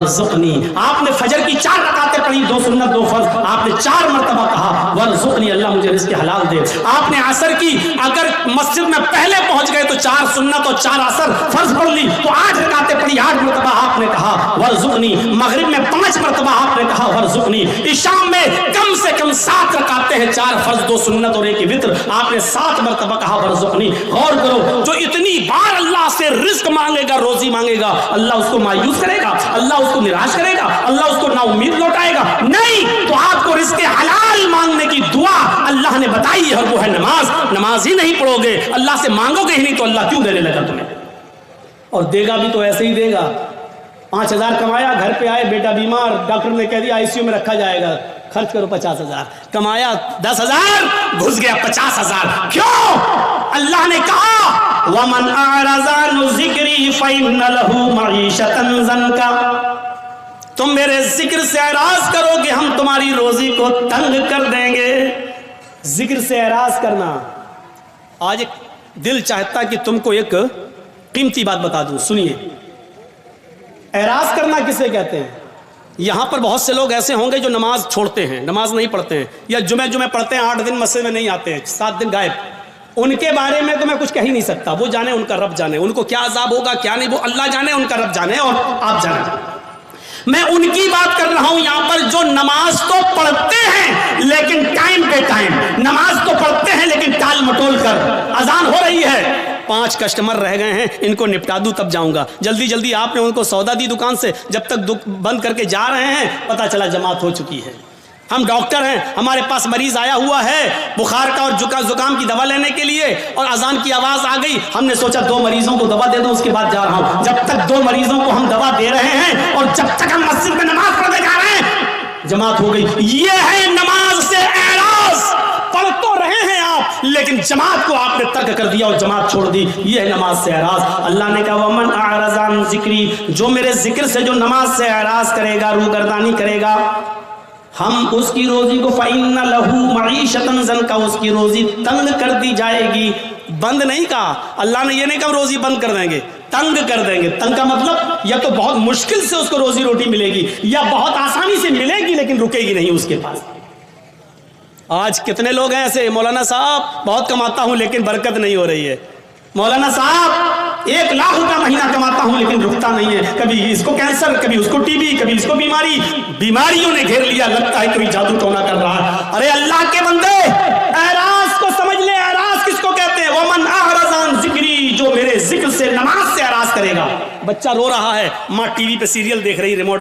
ورزقنی، آپ نے فجر کی 4 رکعتیں پڑھی، 2 سنت 2 فرض، آپ نے 4 مرتبہ کہا ورزقنی، اللہ مجھے رزق حلال دے۔ آپ نے عصر کی اگر مسجد میں پہلے پہنچ گئے تو 4 سنت اور 4 عصر فرض پڑھ لی تو 8 رکعتیں پڑھی، 8 مرتبہ آپ نے کہا ورزقنی۔ مغرب میں 5 مرتبہ آپ نے کہا ورزقنی۔ عشاء میں کم سے کم 7 رکعتیں ہیں، 4 فرض 2 سنت اور 1 وتر، آپ نے 7 مرتبہ کہا ورزقنی۔ غور کرو، جو اتنی بار اللہ سے رزق مانگے گا، روزی مانگے گا، اللہ اس کو مایوس کرے گا؟ اللہ اس کو نراش کرے گا؟ اللہ اس کو نا امید لوٹائے گا؟ نہیں، تو آپ کو رزق حلال مانگنے کی دعا اللہ نے بتائی ہے، وہ ہے نماز۔ نماز ہی نہیں پڑھو گے، اللہ سے مانگو گے ہی نہیں، تو اللہ کیوں دینے لگا تمہیں؟ اور دے گا بھی تو ایسے ہی دے گا۔ 5,000 کمایا، گھر پہ آئے بیٹا بیمار، ڈاکٹر نے کہہ دیا ICU میں رکھا جائے گا، خرچ کرو 50,000۔ کمایا 10,000، گھس گیا 50,000۔ کیوں؟ اللہ نے کہا وَمَنْ أَعْرَضَ عَنْ ذِكْرِي فَإِنَّ لَهُ مَعِيشَةً ضَنْكَ، تم میرے ذکر سے اعراض کرو گے، ہم تمہاری روزی کو تنگ کر دیں گے۔ ذکر سے اعراض کرنا، آج ایک دل چاہتا کہ تم کو ایک قیمتی بات بتا دوں، سنیے۔ اعراض کرنا کسے کہتے ہیں؟ یہاں پر بہت سے لوگ ایسے ہوں گے جو نماز چھوڑتے ہیں، نماز نہیں پڑھتے ہیں، یا جمعے پڑھتے ہیں، 8 دن مسجد میں نہیں آتے ہیں، 7 دن غائب۔ ان کے بارے میں تو میں کچھ کہہ ہی نہیں سکتا، وہ جانے، ان کا رب جانے، ان کو کیا عذاب ہوگا کیا نہیں، وہ اللہ جانے، ان کا رب جانے اور آپ جانے۔ میں ان کی بات کر رہا ہوں یہاں پر جو نماز تو پڑھتے ہیں لیکن ٹائم پہ ٹائم، نماز تو پڑھتے ہیں لیکن ٹال مٹول کر۔ اذان ہو رہی ہے، 5 کسٹمر رہ گئے ہیں، ان کو نپٹا دوں تب جاؤں گا، جلدی جلدی آپ نے ان کو سودا دی دکان سے، جب تک بند کر کے جا رہے ہیں پتہ چلا جماعت ہو چکی ہے۔ ہم ڈاکٹر ہیں، ہمارے پاس مریض آیا ہوا ہے بخار کا اور زکام کی دوا لینے کے لیے، اور اذان کی آواز آ گئی، ہم نے سوچا 2 مریضوں کو دوا دے دوں، اس کے بعد جا رہا ہوں۔ جب تک 2 مریضوں کو ہم دوا دے رہے ہیں اور جب تک ہم مسجد میں نماز پڑھنے جا رہے ہیں جماعت ہو گئی۔ یہ ہے نماز سے اعراض۔ پڑھ تو رہے ہیں آپ لیکن جماعت کو آپ نے ترک کر دیا اور جماعت چھوڑ دی، یہ ہے نماز سے اعراض۔ اللہ نے کہا وَمَنْ أَعْرَضَ عَنْ ذِكْرِي، جو میرے ذکر سے جو نماز سے اعراض کرے گا، روگردانی کرے گا، ہم اس کی روزی کو فَإِنَّ لَهُ مَعِيشَةً ضَنْكَ، اس کی روزی تنگ کر دی جائے گی۔ بند نہیں کہا اللہ نے، یہ نہیں کہا روزی بند کر دیں گے، تنگ کر دیں گے۔ تنگ کا مطلب یا تو بہت مشکل سے اس کو روزی روٹی ملے گی، یا بہت آسانی سے ملے گی لیکن رکے گی نہیں اس کے پاس۔ آج کتنے لوگ ہیں ایسے، مولانا صاحب بہت کماتا ہوں لیکن برکت نہیں ہو رہی ہے، مولانا صاحب 1 لاکھ روپیہ مہینہ کماتا ہوں لیکن رکتا نہیں ہے، کبھی اس کو کینسر، کبھی اس کو TB، کبھی اس کو بیماریوں نے گھیر لیا، لگتا ہے کوئی جادو ٹونا کر رہا ہے۔ ارے اللہ کے بندے، اعراض کو سمجھ لے، اعراض کس کو کہتے ہیں؟ وَمَنْ أَعْرَضَ عَنْ ذِكْرِي، جو میرے ذکر سے نماز سے اعراض کرے گا۔ بچہ رو رہا ہے، ماں TV پہ سیریل دیکھ رہی، ریموٹ